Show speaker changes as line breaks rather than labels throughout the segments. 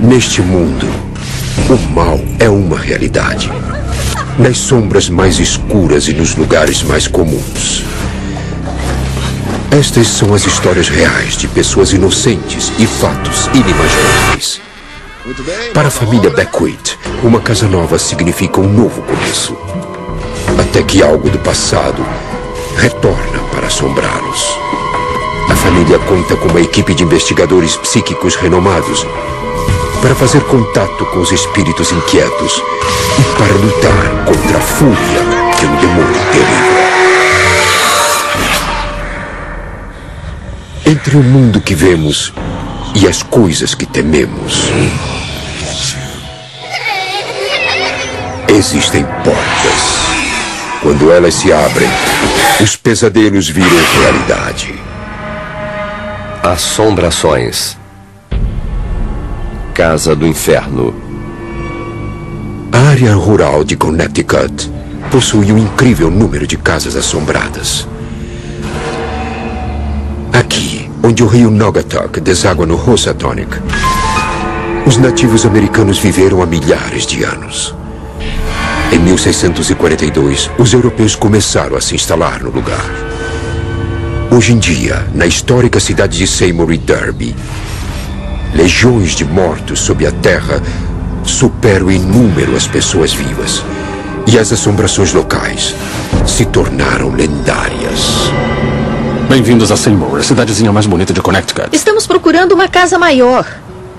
Neste mundo, o mal é uma realidade. Nas sombras mais escuras e nos lugares mais comuns. Estas são as histórias reais de pessoas inocentes e fatos inimagináveis. Para a família Beckwith, uma casa nova significa um novo começo. Até que algo do passado retorna para assombrá-los. A família conta com uma equipe de investigadores psíquicos renomados para fazer contato com os espíritos inquietos e para lutar contra a fúria de um demônio terrível. Entre o mundo que vemos e as coisas que tememos, existem portas. Quando elas se abrem, os pesadelos viram realidade.
Assombrações. Casa do Inferno.
A área rural de Connecticut possui um incrível número de casas assombradas. Aqui, onde o rio Naugatuck deságua no Housatonic, os nativos americanos viveram há milhares de anos. Em 1642, os europeus começaram a se instalar no lugar. Hoje em dia, na histórica cidade de Seymour e Derby, legiões de mortos sob a terra superam em número as pessoas vivas. E as assombrações locais se tornaram lendárias.
Bem-vindos a Seymour, a cidadezinha mais bonita de Connecticut.
Estamos procurando uma casa maior.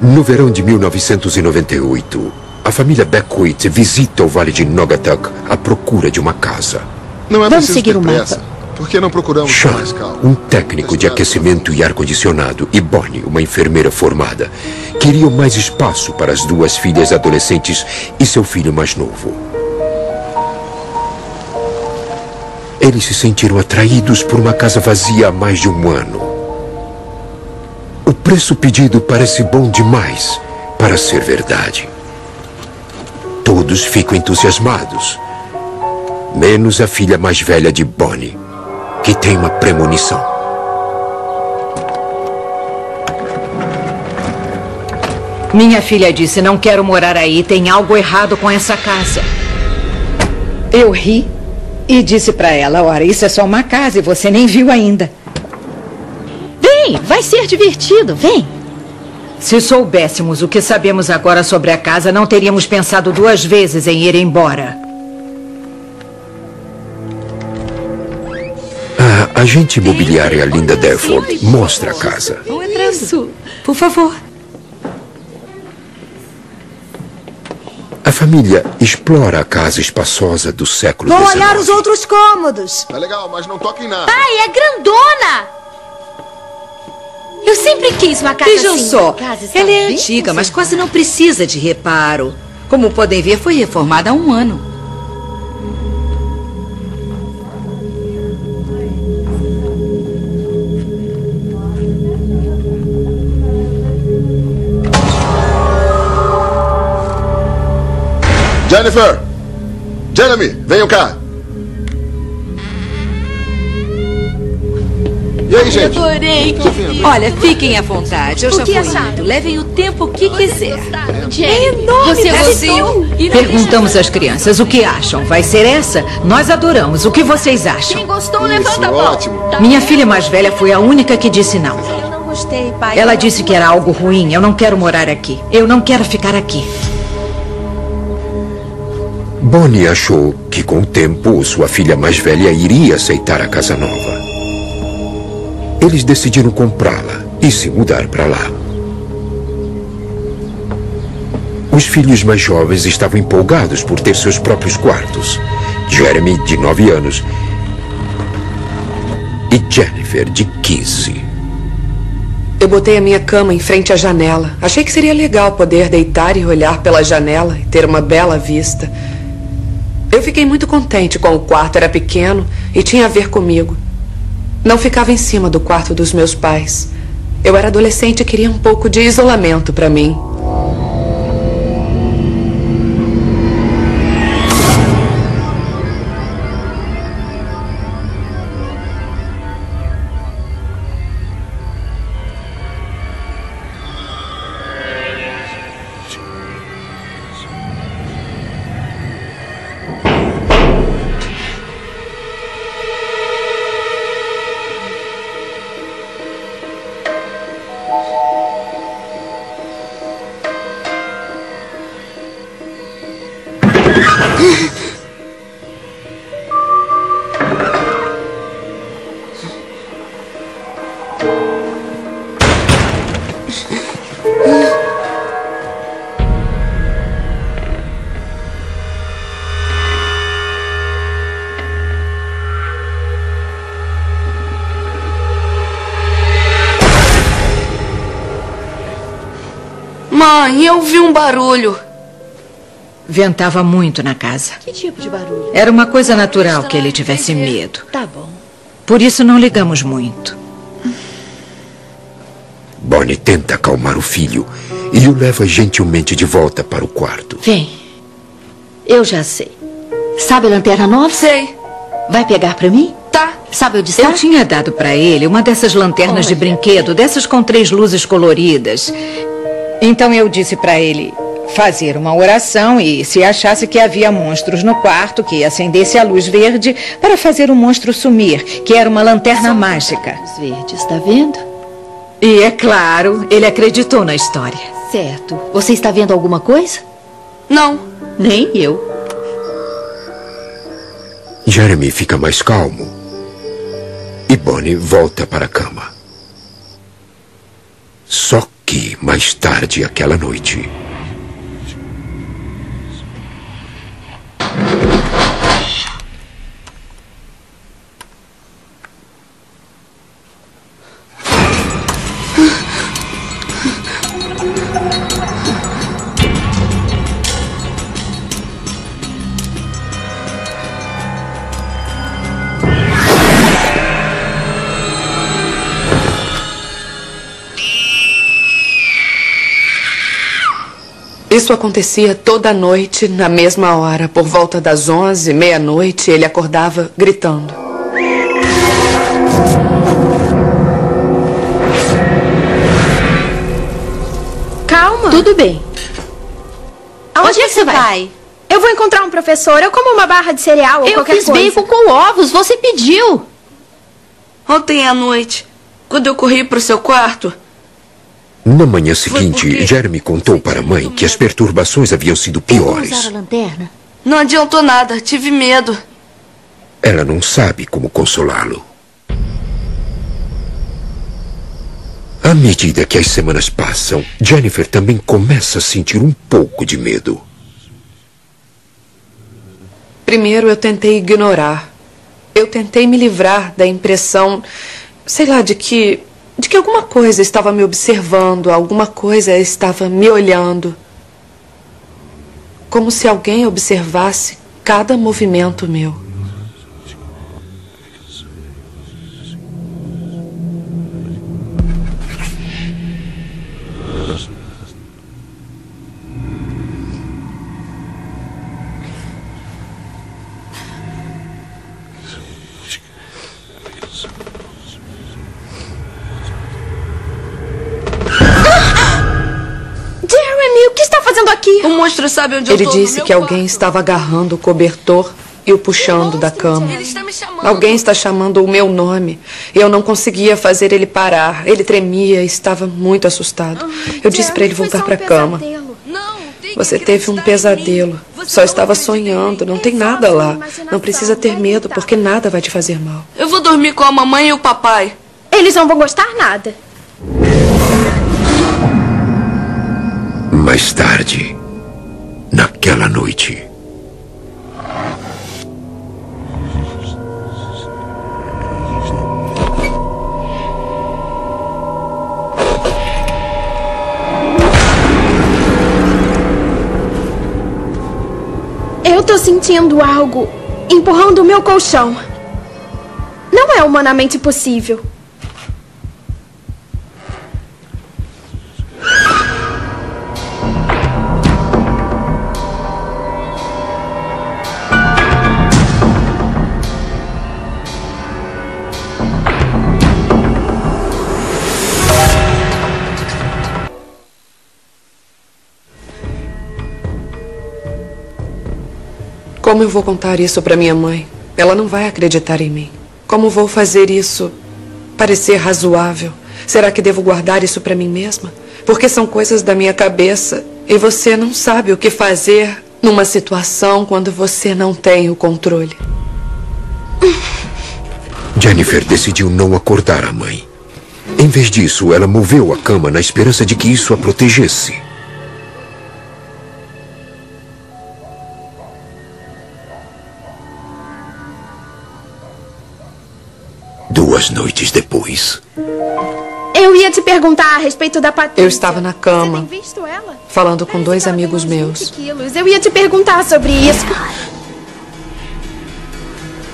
No verão de 1998, a família Beckwith visita o Vale de Naugatuck à procura de uma casa.
Não é
Vamos
preciso
seguir
ter
o
pressa.
mapa.
Por que não procuramos com
Sean,
mais calma?
um técnico de aquecimento e ar-condicionado, e Bonnie, uma enfermeira formada, queriam mais espaço para as duas filhas adolescentes e seu filho mais novo. Eles se sentiram atraídos por uma casa vazia há mais de um ano. O preço pedido parece bom demais para ser verdade. Todos ficam entusiasmados, menos a filha mais velha de Bonnie, que tem uma premonição.
Minha filha disse, não quero morar aí, tem algo errado com essa casa. Eu ri e disse pra ela, ora, isso é só uma casa e você nem viu ainda.
Vem, vai ser divertido, vem.
Se soubéssemos o que sabemos agora sobre a casa, não teríamos pensado duas vezes em ir embora.
A agente imobiliária Linda Delford mostra a casa.
Isso, por favor.
A família explora a casa espaçosa do século XIX.
Vou olhar os outros cômodos.
Tá legal, mas não toque em nada.
Pai, é grandona! Eu sempre quis uma casa
Vejam
assim.
só,
A casa está
ela é
bem
antiga, mas
conservada.
quase não precisa de reparo. Como podem ver, foi reformada há um ano.
Jennifer! Jeremy, venham cá! E aí, gente?
Adorei.
Olha, fiquem à vontade, eu
O
já
que
vou
acharam?
indo. Levem o tempo que quiser.
É enorme.
Você
gostou?
gostou?
Perguntamos às crianças o que acham. Vai ser essa? Nós adoramos. O que vocês acham?
Quem gostou,
Isso,
levanta a mão.
ótimo.
Minha filha mais velha foi a única que disse não.
Eu não gostei, pai.
Ela disse que era algo ruim. Eu não quero morar aqui. Eu não quero ficar aqui.
Bonnie achou que com o tempo sua filha mais velha iria aceitar a casa nova. Eles decidiram comprá-la e se mudar para lá. Os filhos mais jovens estavam empolgados por ter seus próprios quartos. Jeremy, de 9 anos, e Jennifer, de 15.
Eu botei a minha cama em frente à janela. Achei que seria legal poder deitar e olhar pela janela e ter uma bela vista. Eu fiquei muito contente com o quarto. Era pequeno e tinha a ver comigo. Não ficava em cima do quarto dos meus pais. Eu era adolescente e queria um pouco de isolamento para mim. Mãe, eu vi um barulho.
Ventava muito na casa.
Que tipo de barulho?
Era uma coisa natural que ele tivesse medo.
Tá bom.
Por isso não ligamos muito.
Bonnie tenta acalmar o filho e o leva gentilmente de volta para o quarto.
Vem. Eu já sei. Sabe a lanterna nova?
Sei.
Vai pegar pra mim?
Tá.
Sabe onde está?
Eu tinha dado pra ele uma dessas lanternas de brinquedo, dessas com 3 luzes coloridas. Então eu disse pra ele fazer uma oração e, se achasse que havia monstros no quarto, que acendesse a luz verde para fazer o monstro sumir, que era uma lanterna mágica.
Os verdes, tá vendo?
E, é claro, ele acreditou na história.
Certo. Você está vendo alguma coisa?
Não.
Nem eu.
Jeremy fica mais calmo e Bonnie volta para a cama. Só que, mais tarde aquela noite,
Isso acontecia toda noite, na mesma hora. Por volta das 11, meia-noite, ele acordava gritando.
Calma.
Tudo bem.
Aonde é que você vai? Eu vou encontrar um professor. Eu como uma barra de cereal ou
Eu
qualquer
fiz
coisa.
bacon com ovos. Você pediu.
Ontem à noite, quando eu corri para o seu quarto...
na manhã seguinte, Jeremy contou para a mãe que as perturbações haviam sido piores.
Usar a lanterna?
Não adiantou nada, tive medo.
Ela não sabe como consolá-lo. À medida que as semanas passam, Jennifer também começa a sentir um pouco de medo.
Primeiro eu tentei ignorar. Eu tentei me livrar da impressão, sei lá, de que alguma coisa estava me observando, alguma coisa estava me olhando. Como se alguém observasse cada movimento meu.
Jeremy, o que está fazendo aqui?
O monstro sabe onde eu tô. Ele disse que alguém estava agarrando o cobertor e o puxando da cama.
Ele está me chamando.
Alguém está chamando o meu nome. Eu não conseguia fazer ele parar. Ele tremia e estava muito assustado. Eu disse para ele voltar para a cama. Você teve um pesadelo. Só estava sonhando. Não tem nada lá. Não precisa ter medo, porque nada vai te fazer mal. Eu vou dormir com a mamãe e o papai.
Eles não vão gostar nada.
Mais tarde, naquela noite,
Eu tô sentindo algo empurrando o meu colchão. Não é humanamente possível.
Como eu vou contar isso para minha mãe? Ela não vai acreditar em mim. Como vou fazer isso parecer razoável? Será que devo guardar isso para mim mesma? Porque são coisas da minha cabeça e você não sabe o que fazer numa situação quando você não tem o controle.
Jennifer decidiu não acordar a mãe. Em vez disso, ela moveu a cama na esperança de que isso a protegesse. Duas noites depois.
Eu ia te perguntar a respeito da Patrícia.
Eu estava na cama.
Você tem visto ela?
falando com 2 amigos meus.
Eu ia te perguntar sobre isso.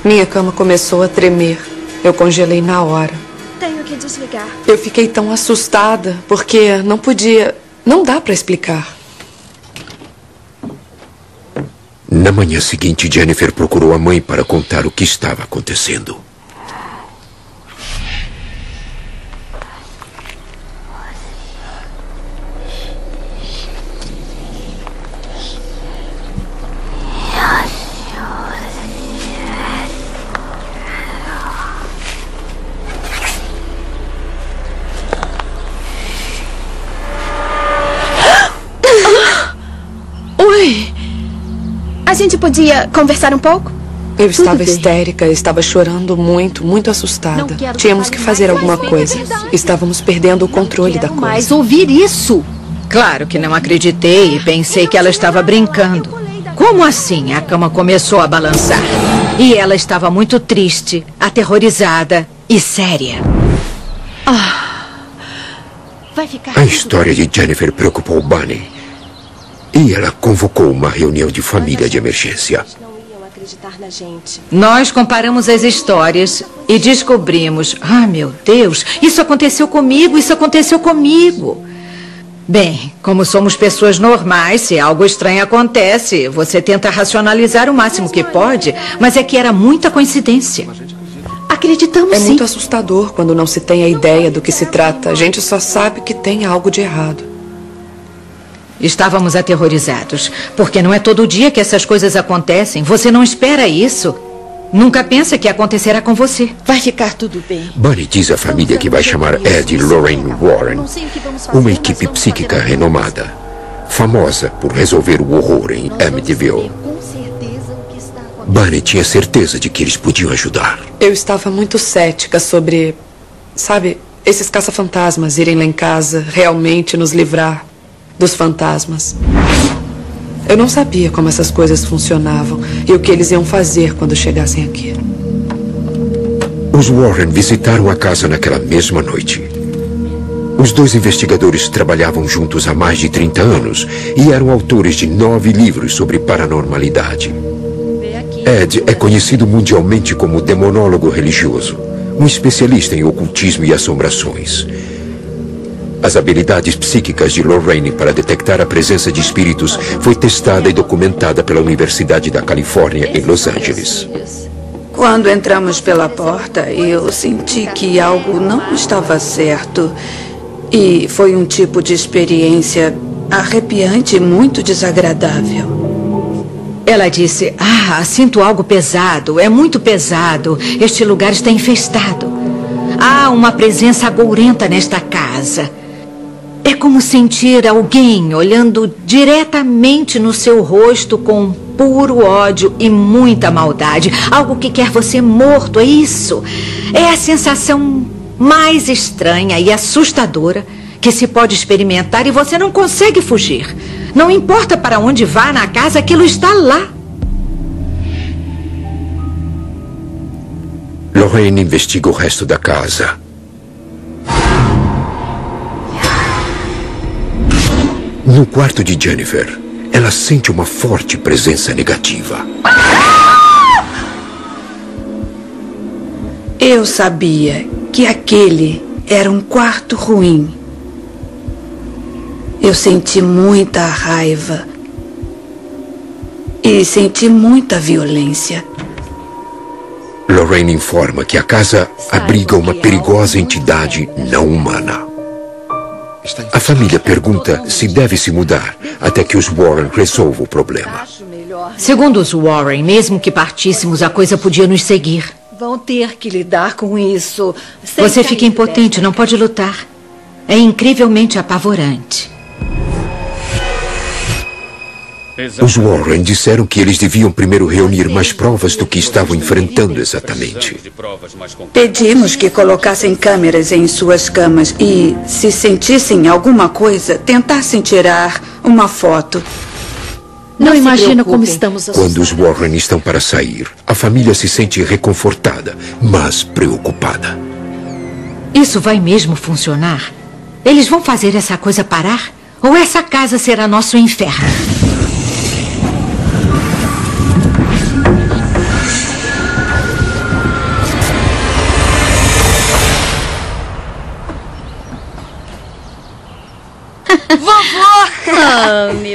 Minha cama começou a tremer. Eu congelei na hora.
Tenho que desligar.
Eu fiquei tão assustada, porque não podia... Não dá pra explicar.
Na manhã seguinte, Jennifer procurou a mãe para contar o que estava acontecendo.
Oi! A gente podia conversar um pouco?
Eu estava histérica, estava chorando muito, muito assustada. Tínhamos que fazer alguma coisa. Estávamos perdendo o controle da coisa.
Mas ouvir isso?
Claro que não acreditei e pensei que ela estava brincando. Como assim? A cama começou a balançar. E ela estava muito triste, aterrorizada e séria.
Vai ficar...
A história de Jennifer preocupou Bunny. E ela convocou uma reunião de família de emergência.
Nós comparamos as histórias e descobrimos... Ah, meu Deus, isso aconteceu comigo, isso aconteceu comigo. Bem, como somos pessoas normais, se algo estranho acontece, você tenta racionalizar o máximo que pode, mas é que era muita coincidência.
Acreditamos sim.
É muito assustador quando não se tem a ideia do que se trata. A gente só sabe que tem algo de errado.
Estávamos aterrorizados, porque não é todo dia que essas coisas acontecem. Você não espera isso. Nunca pensa que acontecerá com você.
Vai ficar tudo bem.
Bunny diz à família que vai chamar Ed e Lorraine Warren, uma equipe psíquica renomada, famosa por resolver o horror em Amityville. Bunny tinha certeza de que eles podiam ajudar.
Eu estava muito cética sobre, sabe, esses caça-fantasmas irem lá em casa realmente nos livrar dos fantasmas. Eu não sabia como essas coisas funcionavam e o que eles iam fazer quando chegassem aqui.
Os Warren visitaram a casa naquela mesma noite. Os 2 investigadores trabalhavam juntos há mais de 30 anos e eram autores de 9 livros sobre paranormalidade. Ed é conhecido mundialmente como demonólogo religioso, um especialista em ocultismo e assombrações. As habilidades psíquicas de Lorraine para detectar a presença de espíritos foi testada e documentada pela Universidade da Califórnia em Los Angeles.
Quando entramos pela porta, eu senti que algo não estava certo. E foi um tipo de experiência arrepiante e muito desagradável.
Ela disse, sinto algo pesado, é muito pesado. Este lugar está infestado. Há uma presença agourenta nesta casa. É como sentir alguém olhando diretamente no seu rosto com puro ódio e muita maldade. Algo que quer você morto, é isso. É a sensação mais estranha e assustadora que se pode experimentar e você não consegue fugir. Não importa para onde vá na casa, aquilo está lá.
Lorraine investiga o resto da casa. No quarto de Jennifer, ela sente uma forte presença negativa.
Eu sabia que aquele era um quarto ruim. Eu senti muita raiva e senti muita violência.
Lorraine informa que a casa abriga uma perigosa entidade não humana. A família pergunta se deve se mudar até que os Warren resolvam o problema.
Segundo os Warren, mesmo que partíssemos, a coisa podia nos seguir.
Vão ter que lidar com isso.
Você fica impotente, não pode lutar. É incrivelmente apavorante.
Os Warren disseram que eles deviam primeiro reunir mais provas do que estavam enfrentando exatamente.
Pedimos que colocassem câmeras em suas camas e, se sentissem alguma coisa, tentassem tirar uma foto.
Não imagina como estamos assustados.
Quando os Warren estão para sair, a família se sente reconfortada, mas preocupada.
Isso vai mesmo funcionar? Eles vão fazer essa coisa parar? ou essa casa será nosso inferno.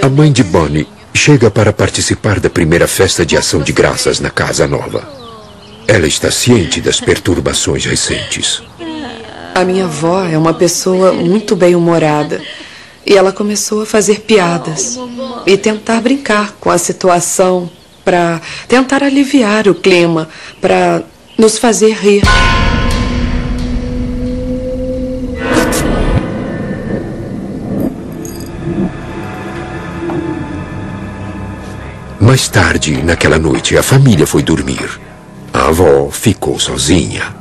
A mãe de Bonnie chega para participar da primeira festa de ação de graças na casa nova. Ela está ciente das perturbações recentes.
A minha avó é uma pessoa muito bem-humorada. E ela começou a fazer piadas e tentar brincar com a situação para tentar aliviar o clima, para nos fazer rir.
Mais tarde, naquela noite, a família foi dormir. A avó ficou sozinha.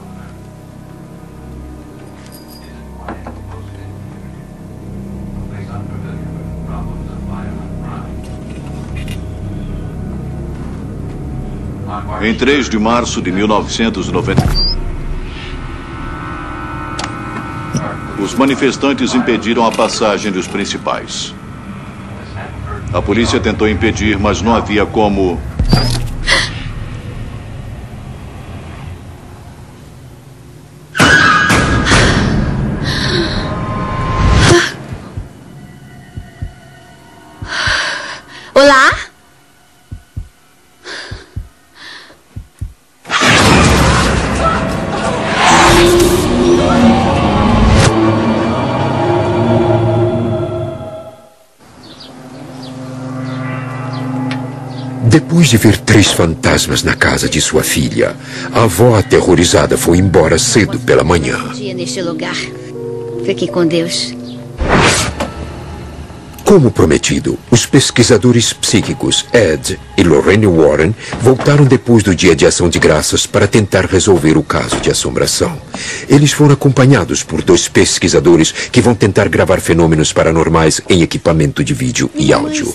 Em 3 de março de 1990, os manifestantes impediram a passagem dos principais. A polícia tentou impedir, mas não havia como...
Olá?
Depois de ver 3 fantasmas na casa de sua filha, a avó aterrorizada foi embora cedo pela manhã.
Dia neste lugar. Fique com Deus.
Como prometido, os pesquisadores psíquicos Ed e Lorraine Warren voltaram depois do dia de ação de graças para tentar resolver o caso de assombração. Eles foram acompanhados por 2 pesquisadores que vão tentar gravar fenômenos paranormais em equipamento de vídeo e áudio.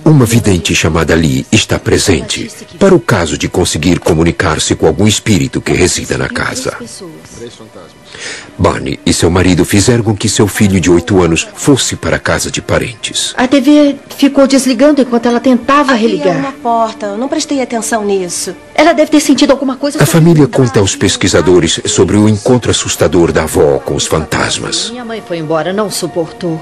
Uma vidente chamada Lee está presente para o caso de conseguir comunicar-se com algum espírito que resida na casa. Bonnie e seu marido fizeram com que seu filho de 8 anos fosse para a casa de parentes.
A TV ficou desligando enquanto ela tentava religar.
Havia uma porta, eu não prestei atenção nisso.
Ela deve ter sentido alguma coisa.
A família conta aos pesquisadores sobre o encontro assustador da avó com os fantasmas.
Minha mãe foi embora, não suportou.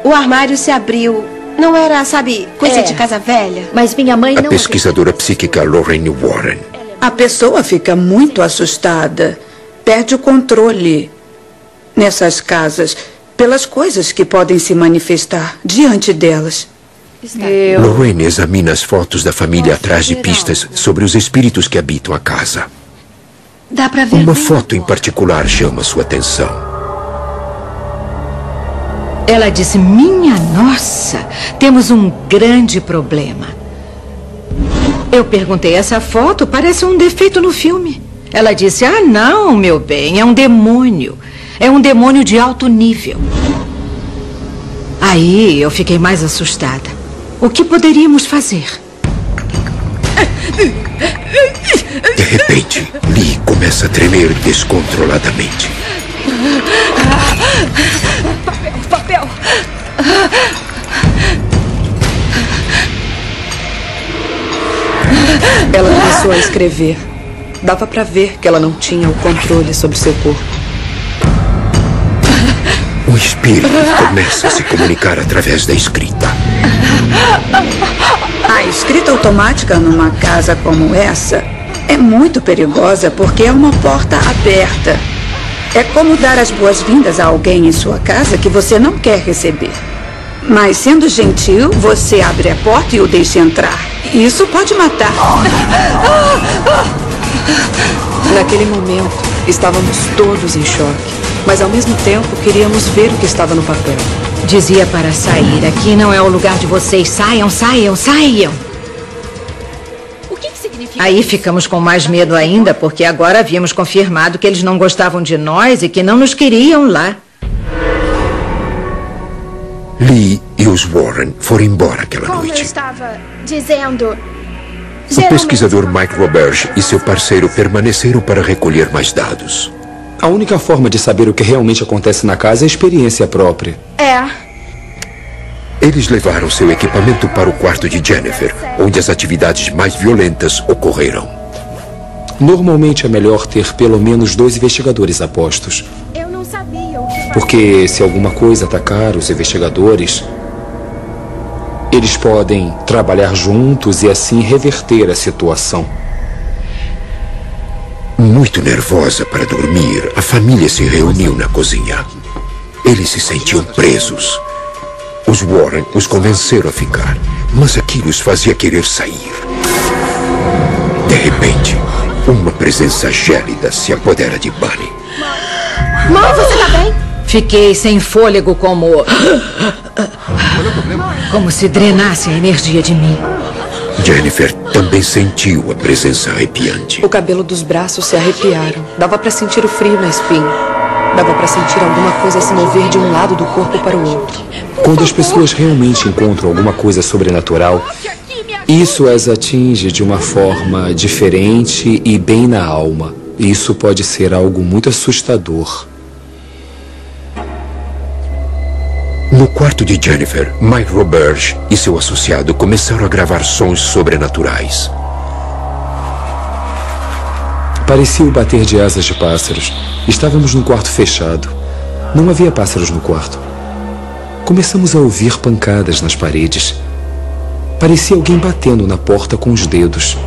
O armário se abriu. Não era, sabe, coisa de casa velha?
Mas minha mãe
A
não...
pesquisadora psíquica Lorraine Warren.
A pessoa fica muito assustada. Perde o controle nessas casas pelas coisas que podem se manifestar diante delas.
Lorraine examina as fotos da família atrás de pistas sobre os espíritos que habitam a casa.
Dá pra ver
Uma foto em particular chama sua atenção.
Ela disse, minha nossa, temos um grande problema. Eu perguntei, essa foto parece um defeito no filme. Ela disse, ah não, meu bem, é um demônio. É um demônio de alto nível. Aí eu fiquei mais assustada. O que poderíamos fazer?
De repente, Lee começa a tremer descontroladamente.
Papel!
Ela começou a escrever. Dava pra ver que ela não tinha o controle sobre seu corpo.
O espírito começa a se comunicar através da escrita.
A escrita automática numa casa como essa é muito perigosa porque é uma porta aberta. É como dar as boas-vindas a alguém em sua casa que você não quer receber. Mas, sendo gentil, você abre a porta e o deixa entrar. Isso pode matar.
Naquele momento, estávamos todos em choque. Mas, ao mesmo tempo, queríamos ver o que estava no papel.
Dizia para sair. Aqui não é o lugar de vocês. Saiam, saiam, saiam.
O que significa
Aí
isso?
ficamos com mais medo ainda, porque agora havíamos confirmado que eles não gostavam de nós e que não nos queriam lá.
Lee e os Warren foram embora aquela
Como eu
noite.
estava dizendo...
O pesquisador Mike Roberge e seu parceiro permaneceram para recolher mais dados.
A única forma de saber o que realmente acontece na casa é a experiência própria.
É.
Eles levaram seu equipamento para o quarto de Jennifer, onde as atividades mais violentas ocorreram.
Normalmente é melhor ter pelo menos 2 investigadores a postos.
Eu não sabia o que fazer.
Porque se alguma coisa atacar os investigadores, eles podem trabalhar juntos e assim reverter a situação.
Muito nervosa para dormir, a família se reuniu na cozinha. Eles se sentiam presos. Os Warren os convenceram a ficar, mas aquilo os fazia querer sair. De repente, uma presença gélida se apodera de Bunny.
Mãe, você tá bem?
Fiquei sem fôlego como se drenasse a energia de mim.
Jennifer também sentiu a presença arrepiante.
O cabelo dos braços se arrepiaram. Dava pra sentir o frio na espinha. Dava pra sentir alguma coisa se mover de um lado do corpo para o outro.
Quando as pessoas realmente encontram alguma coisa sobrenatural, isso as atinge de uma forma diferente e bem na alma. Isso pode ser algo muito assustador.
No quarto de Jennifer, Mike Roberge e seu associado começaram a gravar sons sobrenaturais.
Parecia o bater de asas de pássaros. Estávamos num quarto fechado. Não havia pássaros no quarto. Começamos a ouvir pancadas nas paredes. Parecia alguém batendo na porta com os dedos.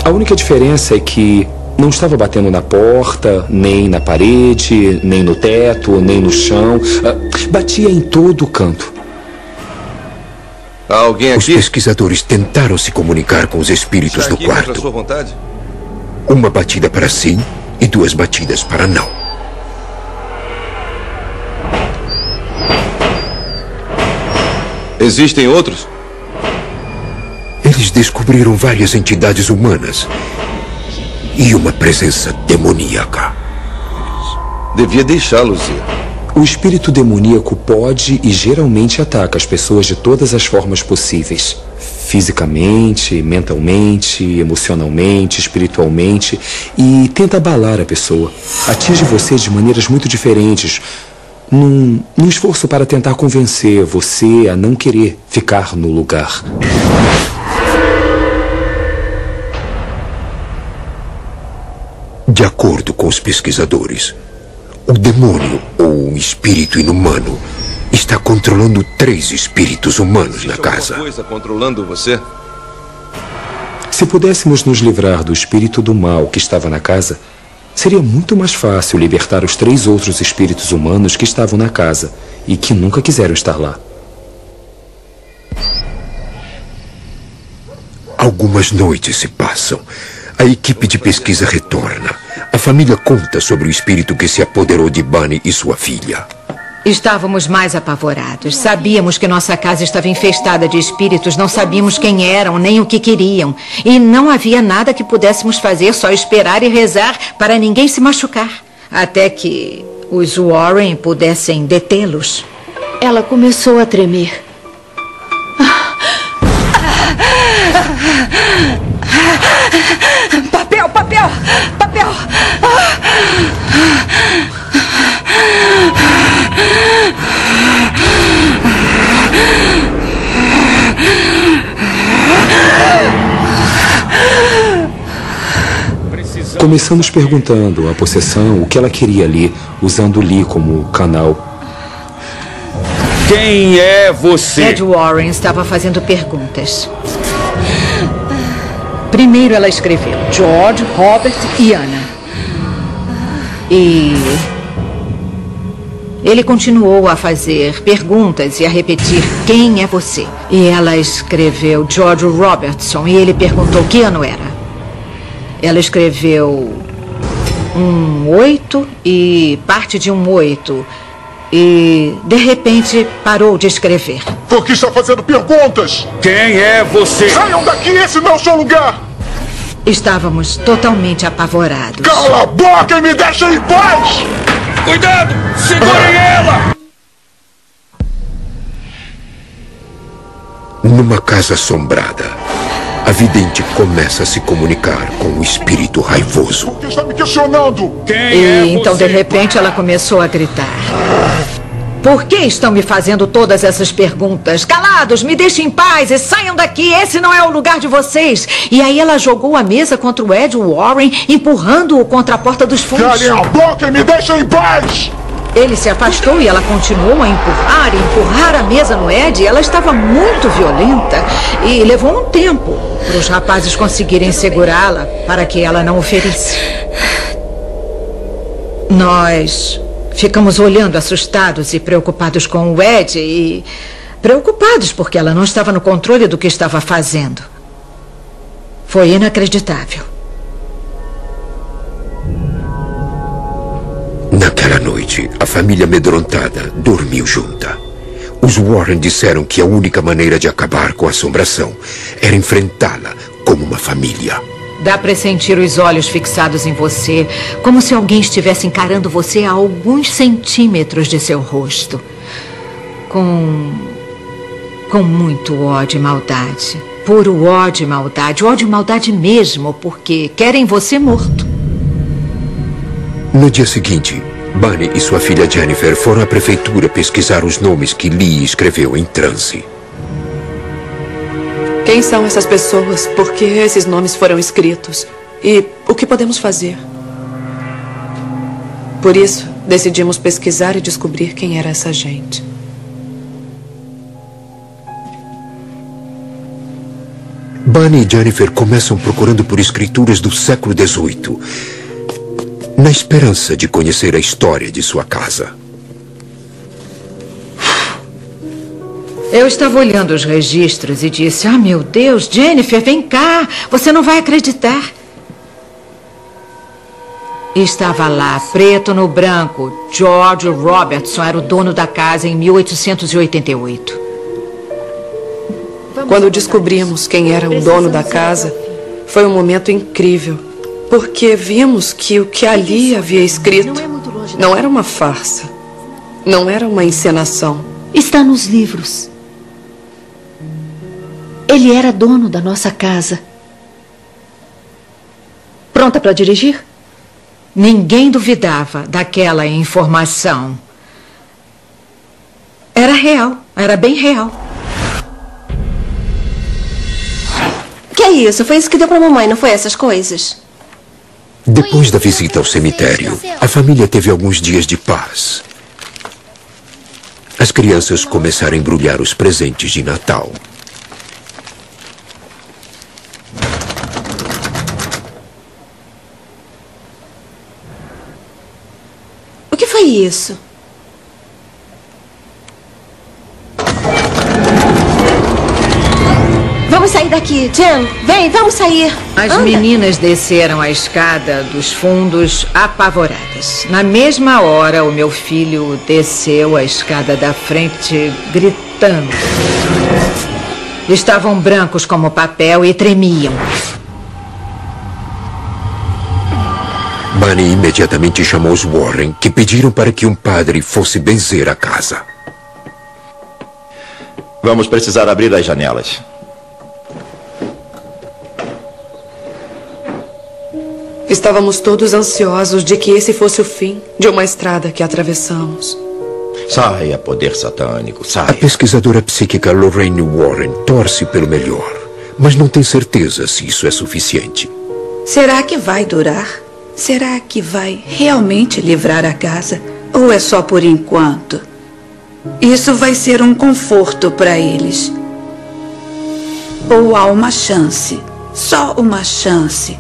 A única diferença é que não estava batendo na porta, nem na parede, nem no teto, nem no chão. Batia em todo o canto.
Há alguém aqui?
Os pesquisadores tentaram se comunicar com os espíritos do quarto.
Contra sua vontade?
Uma batida para sim e 2 batidas para não.
Existem outros?
Eles descobriram várias entidades humanas e uma presença demoníaca.
Devia deixá-los ir.
O espírito demoníaco pode e geralmente ataca as pessoas de todas as formas possíveis. Fisicamente, mentalmente, emocionalmente, espiritualmente, e tenta abalar a pessoa. Atinge você de maneiras muito diferentes, num esforço para tentar convencer você a não querer ficar no lugar.
De acordo com os pesquisadores, o demônio ou um espírito inumano está controlando 3 espíritos humanos na casa.
Alguma coisa controlando você?
Se pudéssemos nos livrar do espírito do mal que estava na casa, seria muito mais fácil libertar os 3 outros espíritos humanos que estavam na casa e que nunca quiseram estar lá.
Algumas noites se passam. A equipe de pesquisa retorna. A família conta sobre o espírito que se apoderou de Bunny e sua filha.
Estávamos mais apavorados. Sabíamos que nossa casa estava infestada de espíritos, não sabíamos quem eram, nem o que queriam. E não havia nada que pudéssemos fazer, só esperar e rezar para ninguém se machucar. Até que os Warren pudessem detê-los.
Ela começou a tremer.
Papel, papel, papel.
Começamos perguntando à possessão o que ela queria ali, usando Lee como canal.
Quem é você?
Ed Warren estava fazendo perguntas. Primeiro ela escreveu George, Robert e Anna. E ele continuou a fazer perguntas e a repetir quem é você. E ela escreveu George Robertson e ele perguntou que ano era. Ela escreveu um 8 e parte de um 8. E, de repente, parou de escrever.
Por que está fazendo perguntas?
Quem é você?
Saiam daqui, esse não é o seu lugar!
Estávamos totalmente apavorados.
Cala a boca e me deixa em paz!
Cuidado! Segurem ela!
Numa casa assombrada, a vidente começa a se comunicar com o espírito raivoso.
Por que está me questionando?
E então, de repente, ela começou a gritar. Por que estão me fazendo todas essas perguntas? Calados, me deixem em paz e saiam daqui. Esse não é o lugar de vocês. E aí ela jogou a mesa contra o Ed Warren, empurrando-o contra a porta dos fundos.
Calem a boca e me deixem em paz!
Ele se afastou e ela continuou a empurrar a mesa no Ed. Ela estava muito violenta e levou um tempo para os rapazes conseguirem segurá-la para que ela não o ferisse. Nós ficamos olhando assustados e preocupados com o Ed e preocupados porque ela não estava no controle do que estava fazendo. Foi inacreditável.
Naquela noite, a família amedrontada dormiu junta. Os Warren disseram que a única maneira de acabar com a assombração era enfrentá-la como uma família.
Dá para sentir os olhos fixados em você, como se alguém estivesse encarando você a alguns centímetros de seu rosto. Com muito ódio e maldade. Puro ódio e maldade mesmo, porque querem você morto.
No dia seguinte, Bunny e sua filha Jennifer foram à prefeitura pesquisar os nomes que Lee escreveu em transe.
Quem são essas pessoas? Por que esses nomes foram escritos? E o que podemos fazer? Por isso, decidimos pesquisar e descobrir quem era essa gente.
Bunny e Jennifer começam procurando por escrituras do século XVIII, na esperança de conhecer a história de sua casa.
Eu estava olhando os registros e disse: "Ah, meu Deus, Jennifer, vem cá, você não vai acreditar." E estava lá, preto no branco, George Robertson era o dono da casa em 1888.
Quando descobrimos quem era o dono da casa, foi um momento incrível. Porque vimos que o que ali havia escrito não era uma farsa. Não era uma encenação.
Está nos livros. Ele era dono da nossa casa. Pronta para dirigir?
Ninguém duvidava daquela informação. Era real, era bem real.
Que é isso? Foi isso que deu pra mamãe, não foi essas coisas?
Depois da visita ao cemitério, a família teve alguns dias de paz. As crianças começaram a embrulhar os presentes de Natal.
O que foi isso? Vamos sair daqui, Jen. Vem, vamos sair.
As meninas desceram a escada dos fundos apavoradas. Na mesma hora, o meu filho desceu a escada da frente gritando. Estavam brancos como papel e tremiam.
Bunny imediatamente chamou os Warren, que pediram para que um padre fosse benzer a casa.
Vamos precisar abrir as janelas.
Estávamos todos ansiosos de que esse fosse o fim de uma estrada que atravessamos.
Saia, poder satânico, saia.
A pesquisadora psíquica Lorraine Warren torce pelo melhor, mas não tem certeza se isso é suficiente.
Será que vai durar? Será que vai realmente livrar a casa? Ou é só por enquanto? Isso vai ser um conforto para eles. Ou há uma chance, só uma chance,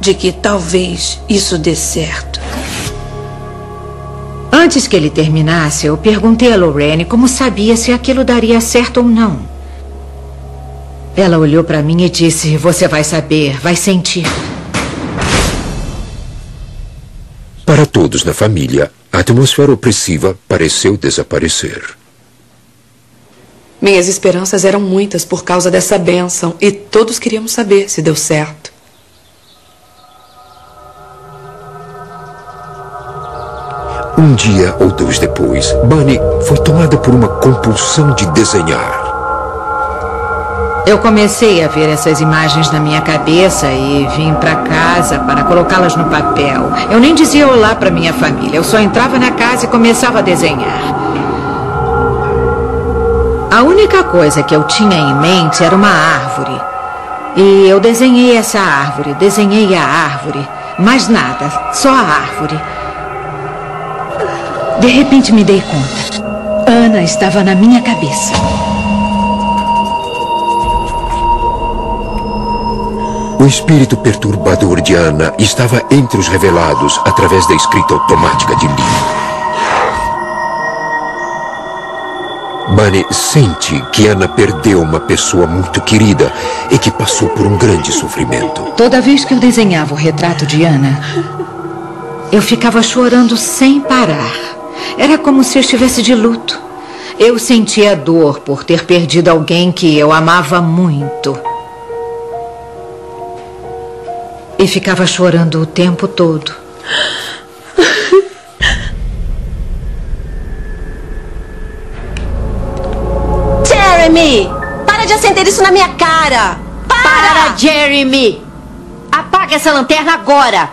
de que talvez isso dê certo.
Antes que ele terminasse, eu perguntei a Lorraine como sabia se aquilo daria certo ou não. Ela olhou para mim e disse: "Você vai saber, vai sentir."
Para todos na família, a atmosfera opressiva pareceu desaparecer.
Minhas esperanças eram muitas por causa dessa bênção e todos queríamos saber se deu certo.
Um dia ou dois depois, Bunny foi tomada por uma compulsão de desenhar.
Eu comecei a ver essas imagens na minha cabeça e vim para casa para colocá-las no papel. Eu nem dizia olá para minha família. Eu só entrava na casa e começava a desenhar. A única coisa que eu tinha em mente era uma árvore. E eu desenhei essa árvore, desenhei a árvore. Mais nada, só a árvore. De repente me dei conta. Ana estava na minha cabeça.
O espírito perturbador de Ana estava entre os revelados através da escrita automática de Lee. Bunny sente que Ana perdeu uma pessoa muito querida e que passou por um grande sofrimento.
Toda vez que eu desenhava o retrato de Ana, eu ficava chorando sem parar. Era como se eu estivesse de luto. Eu sentia dor por ter perdido alguém que eu amava muito. E ficava chorando o tempo todo.
Jeremy! Para de acender isso na minha cara!
Para, Jeremy! Apaga essa lanterna agora!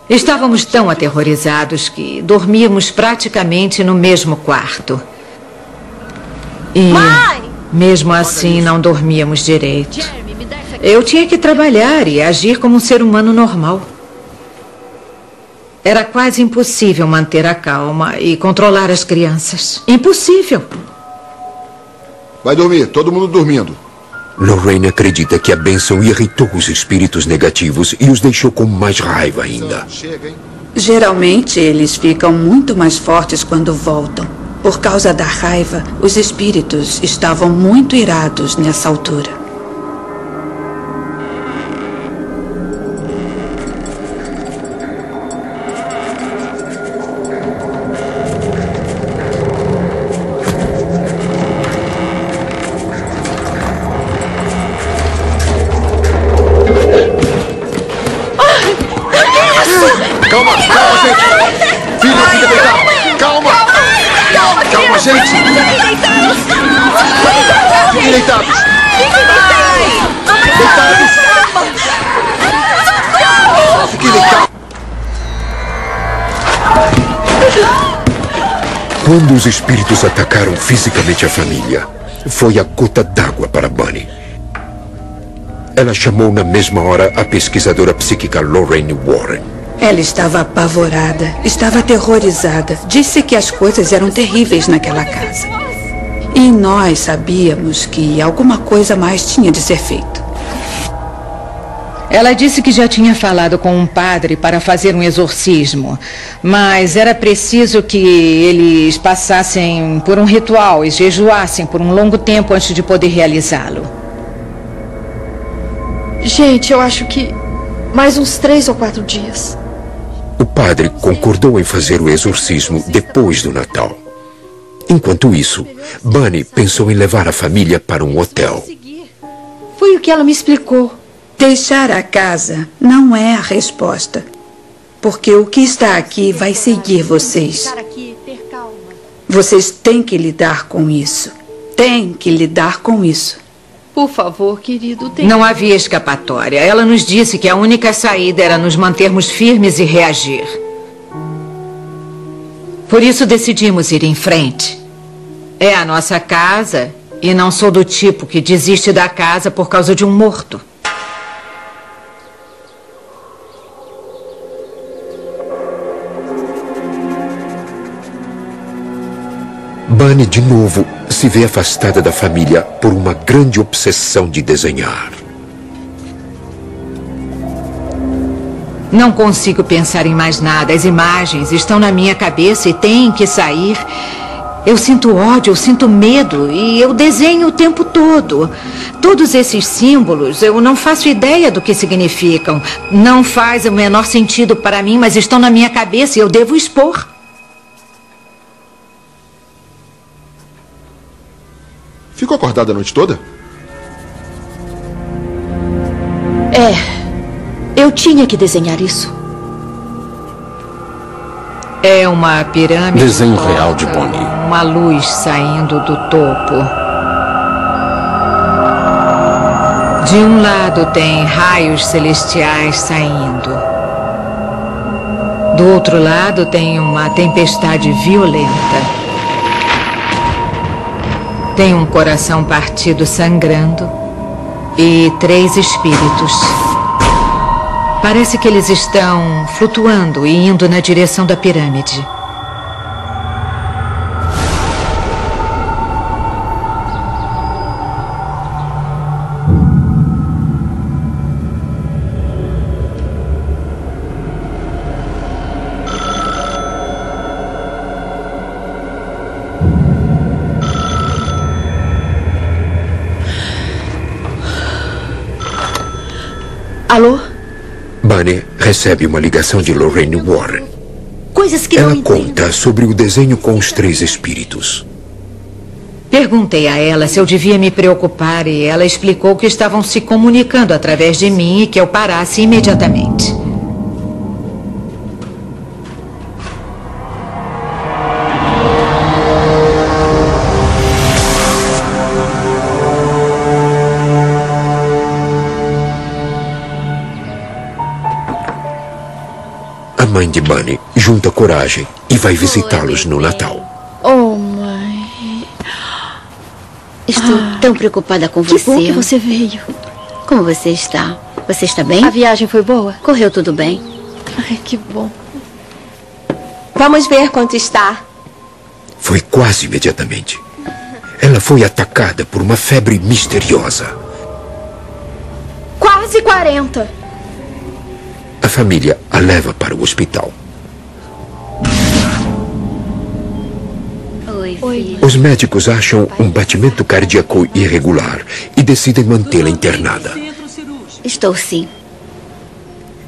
Estávamos tão aterrorizados que dormíamos praticamente no mesmo quarto. E,
Mãe!
mesmo assim, não dormíamos direito. Eu tinha que trabalhar e agir como um ser humano normal. Era quase impossível manter a calma e controlar as crianças. Impossível.
Vai dormir, todo mundo dormindo.
Lorraine acredita que a bênção irritou os espíritos negativos e os deixou com mais raiva ainda.
Geralmente, eles ficam muito mais fortes quando voltam. Por causa da raiva, os espíritos estavam muito irados nessa altura.
Calma, gente! Filha, fica deitado! Calma! Calma, gente! Fiquem deitados! Deitados! Fiquem deitados!
Quando os espíritos atacaram fisicamente a família, foi a gota d'água para Bunny. Ela chamou na mesma hora a pesquisadora psíquica Lorraine Warren.
Ela estava apavorada, estava aterrorizada. Disse que as coisas eram terríveis naquela casa. E nós sabíamos que alguma coisa mais tinha de ser feito.
Ela disse que já tinha falado com um padre para fazer um exorcismo, mas era preciso que eles passassem por um ritual e jejuassem por um longo tempo antes de poder realizá-lo.
Gente, eu acho que mais uns 3 ou 4 dias.
O padre concordou em fazer o exorcismo depois do Natal. Enquanto isso, Bunny pensou em levar a família para um hotel.
Foi o que ela me explicou.
Deixar a casa não é a resposta. Porque o que está aqui vai seguir vocês. Vocês têm que lidar com isso. Têm que lidar com isso.
Por favor, querido,
Não havia escapatória. Ela nos disse que a única saída era nos mantermos firmes e reagir. Por isso decidimos ir em frente. É a nossa casa e não sou do tipo que desiste da casa por causa de um morto.
Bunny, de novo, se vê afastada da família por uma grande obsessão de desenhar.
Não consigo pensar em mais nada. As imagens estão na minha cabeça e têm que sair. Eu sinto ódio, eu sinto medo e eu desenho o tempo todo. Todos esses símbolos, eu não faço ideia do que significam. Não faz o menor sentido para mim, mas estão na minha cabeça e eu devo expor.
Ficou acordada a noite toda?
Eu tinha que desenhar isso.
É uma pirâmide.
Desenho real de Bunny.
Uma luz saindo do topo. De um lado tem raios celestiais saindo. Do outro lado tem uma tempestade violenta. Tem um coração partido sangrando e 3 espíritos. Parece que eles estão flutuando e indo na direção da pirâmide.
Alô?
Bunny recebe uma ligação de Lorraine Warren.
Coisas que
Ela
não entendo.
conta sobre o desenho com os 3 espíritos.
Perguntei a ela se eu devia me preocupar e ela explicou que estavam se comunicando através de mim e que eu parasse imediatamente.
A mãe de Bunny junta coragem e vai visitá-los no Natal.
Oh, mãe.
Estou tão preocupada com
Que
você.
bom que você veio.
Como você está? Você está bem?
A viagem foi boa?
Correu tudo bem.
Ai, que bom.
Vamos ver quanto está.
Foi quase imediatamente. Ela foi atacada por uma febre misteriosa.
Quase 40.
A família a leva para o hospital.
Oi.
Os médicos acham um batimento cardíaco irregular e decidem mantê-la internada.
Estou sim.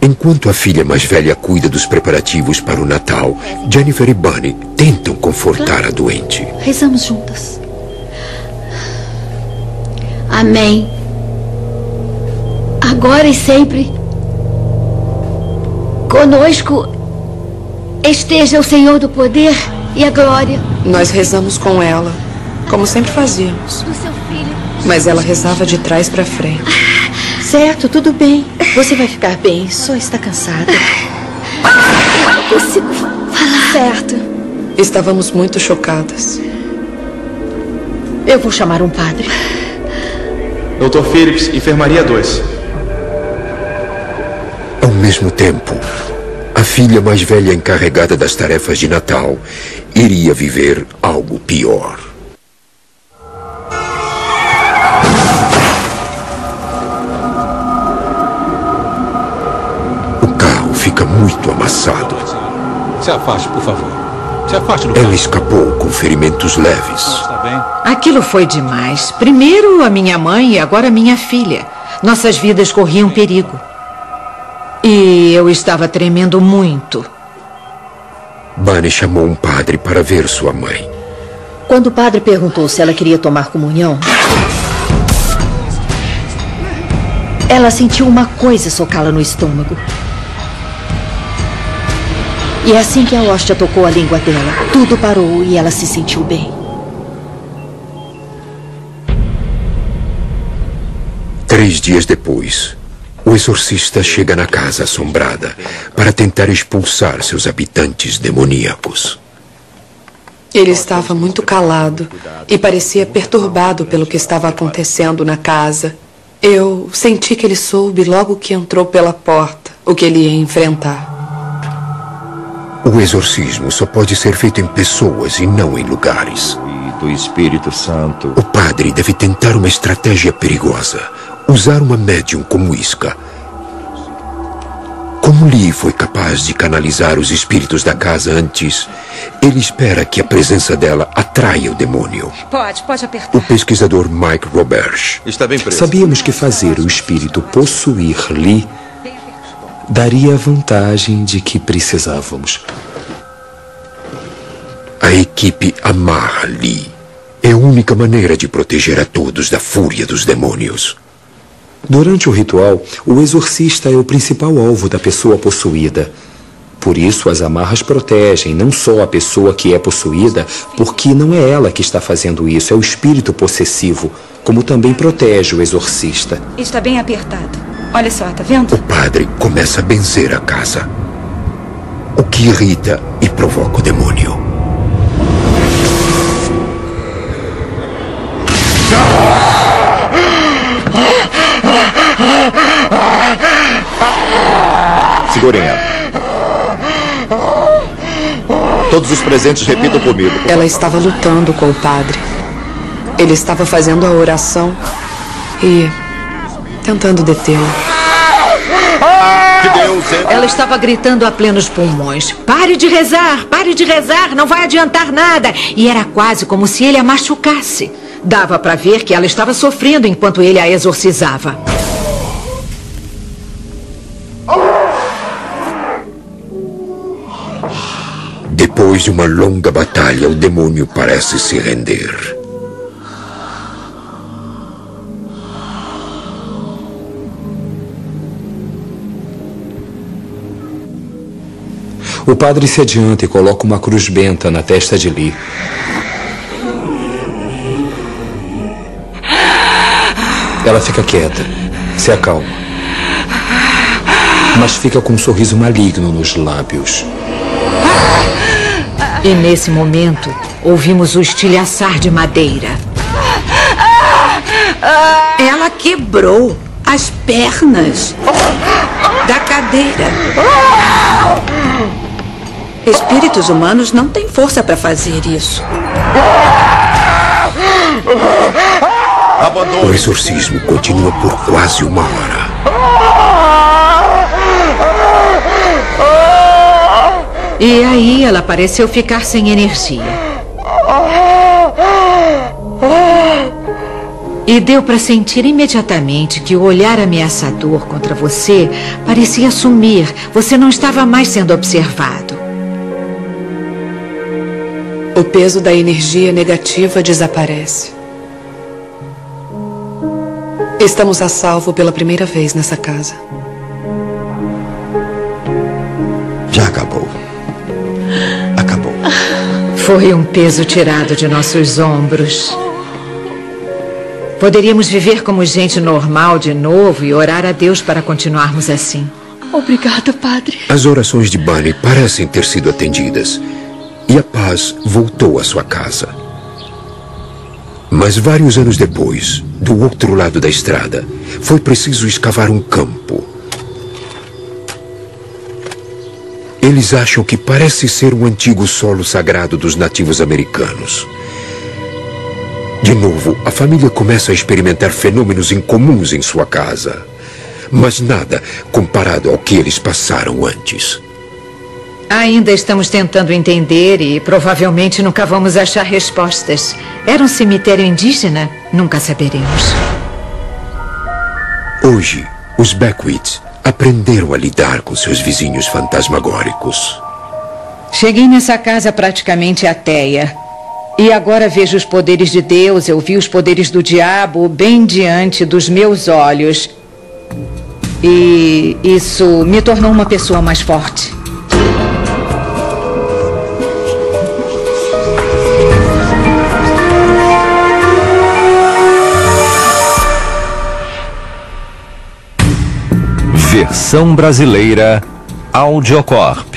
Enquanto a filha mais velha cuida dos preparativos para o Natal, Jennifer e Bunny tentam confortar a doente.
Rezamos juntas.
Amém. Agora e sempre. Conosco esteja o Senhor do poder e a glória.
Nós rezamos com ela, como sempre fazíamos.
Do seu filho.
Mas ela rezava de trás para frente.
Certo, tudo bem. Você vai ficar bem, só está cansada.
Eu não consigo falar.
Certo.
Estávamos muito chocadas.
Eu vou chamar um padre.
Dr. Phillips, enfermaria 2.
Ao mesmo tempo, a filha mais velha encarregada das tarefas de Natal iria viver algo pior. O carro fica muito amassado.
Se afaste, por favor. Se afaste do
Ela
carro.
escapou com ferimentos leves.
Está bem?
Aquilo foi demais. Primeiro a minha mãe e agora a minha filha. Nossas vidas corriam perigo. E eu estava tremendo muito.
Bunny chamou um padre para ver sua mãe.
Quando o padre perguntou se ela queria tomar comunhão, ela sentiu uma coisa socá-la no estômago. E assim que a hóstia tocou a língua dela, tudo parou e ela se sentiu bem.
3 dias depois, o exorcista chega na casa assombrada para tentar expulsar seus habitantes demoníacos.
Ele estava muito calado e parecia perturbado pelo que estava acontecendo na casa. Eu senti que ele soube logo que entrou pela porta o que ele ia enfrentar.
O exorcismo só pode ser feito em pessoas e não em lugares.
E do Espírito Santo.
O padre deve tentar uma estratégia perigosa. Usar uma médium como isca. Como Lee foi capaz de canalizar os espíritos da casa antes, ele espera que a presença dela atraia o demônio.
Pode apertar.
O pesquisador Mike Roberge
Está bem preso.
Sabíamos que fazer o espírito possuir Lee daria a vantagem de que precisávamos.
A equipe amarra Lee. É a única maneira de proteger a todos da fúria dos demônios.
Durante o ritual, o exorcista é o principal alvo da pessoa possuída. Por isso, as amarras protegem não só a pessoa que é possuída, porque não é ela que está fazendo isso, é o espírito possessivo, como também protege o exorcista.
Está bem apertado. Olha só, tá vendo?
O padre começa a benzer a casa, o que irrita e provoca o demônio.
Todos os presentes repitam comigo.
Ela estava lutando com o padre. Ele estava fazendo a oração e tentando detê-la.
Ela estava gritando a plenos pulmões: pare de rezar, não vai adiantar nada. E era quase como se ele a machucasse. Dava para ver que ela estava sofrendo enquanto ele a exorcizava.
Depois de uma longa batalha, o demônio parece se render.
O padre se adianta e coloca uma cruz benta na testa de Lee. Ela fica quieta, se acalma, mas fica com um sorriso maligno nos lábios.
E nesse momento, ouvimos o estilhaçar de madeira.
Ela quebrou as pernas da cadeira. Espíritos humanos não têm força para fazer isso.
O exorcismo continua por quase uma hora.
E aí ela pareceu ficar sem energia. E deu para sentir imediatamente que o olhar ameaçador contra você parecia sumir. Você não estava mais sendo observado.
O peso da energia negativa desaparece. Estamos a salvo pela primeira vez nessa casa.
Já acabou. Acabou.
Foi um peso tirado de nossos ombros. Poderíamos viver como gente normal de novo e orar a Deus para continuarmos assim.
Obrigada, padre.
As orações de Bunny parecem ter sido atendidas e a paz voltou à sua casa. Mas vários anos depois, do outro lado da estrada, foi preciso escavar um campo. Eles acham que parece ser um antigo solo sagrado dos nativos americanos. De novo, a família começa a experimentar fenômenos incomuns em sua casa. Mas nada comparado ao que eles passaram antes.
Ainda estamos tentando entender e provavelmente nunca vamos achar respostas. Era um cemitério indígena? Nunca saberemos.
Hoje, os Beckwiths aprenderam a lidar com seus vizinhos fantasmagóricos.
Cheguei nessa casa praticamente ateia. E agora vejo os poderes de Deus, eu vi os poderes do diabo bem diante dos meus olhos. E isso me tornou uma pessoa mais forte.
Versão brasileira Audiocorp.